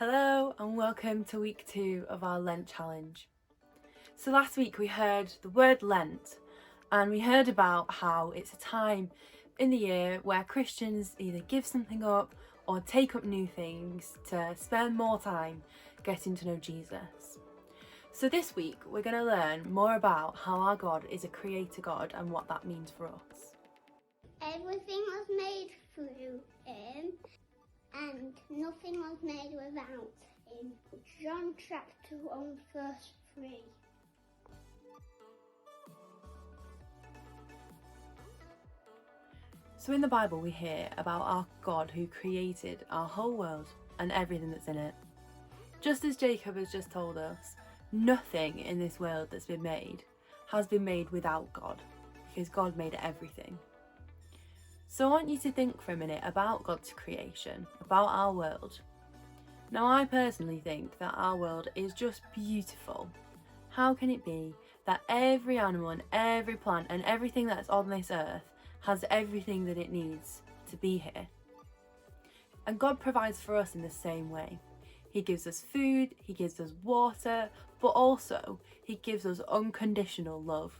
Hello and welcome to week 2 of our Lent challenge. So last week we heard the word Lent and we heard about how it's a time in the year where Christians either give something up or take up new things to spend more time getting to know Jesus. So this week we're going to learn more about how our God is a creator God and what that means for us. Everything was made through him, and nothing was made without him. John chapter 1 verse 3. So in the Bible we hear about our God who created our whole world and everything that's in it. Just as Jacob has just told us, nothing in this world that's been made has been made without God, because God made everything. So I want you to think for a minute about God's creation, about our world. Now I personally think that our world is just beautiful. How can it be that every animal and every plant and everything that's on this earth has everything that it needs to be here? And God provides for us in the same way. He gives us food, He gives us water, but also He gives us unconditional love.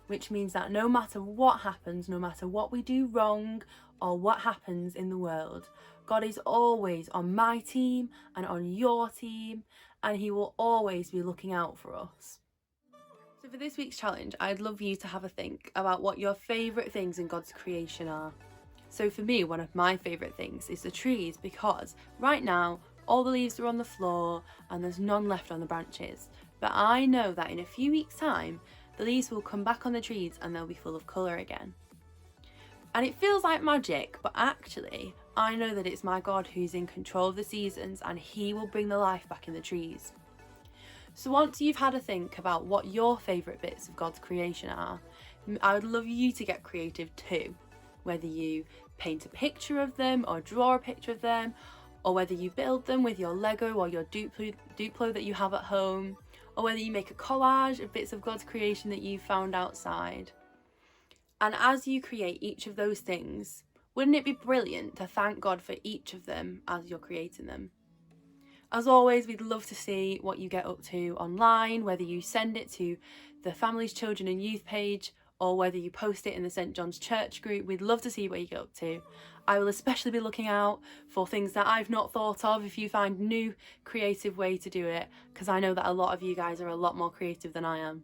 Which means that no matter what happens, no matter what we do wrong or what happens in the world, God is always on my team and on your team, and He will always be looking out for us. So for this week's challenge, I'd love you to have a think about what your favourite things in God's creation are. So for me, one of my favourite things is the trees, because right now all the leaves are on the floor and there's none left on the branches. But I know that in a few weeks' time, the leaves will come back on the trees and they'll be full of colour again. And it feels like magic, but actually, I know that it's my God who's in control of the seasons and He will bring the life back in the trees. So once you've had a think about what your favourite bits of God's creation are, I would love you to get creative too. Whether you paint a picture of them or draw a picture of them, or whether you build them with your Lego or your Duplo that you have at home, or whether you make a collage of bits of God's creation that you found outside. And as you create each of those things, wouldn't it be brilliant to thank God for each of them as you're creating them? As always, we'd love to see what you get up to online, whether you send it to the Families, Children and Youth page, or whether you post it in the St John's Church group. We'd love to see what you get up to. I will especially be looking out for things that I've not thought of if you find new creative way to do it, because I know that a lot of you guys are a lot more creative than I am.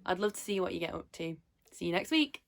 I'd love to see what you get up to. See you next week.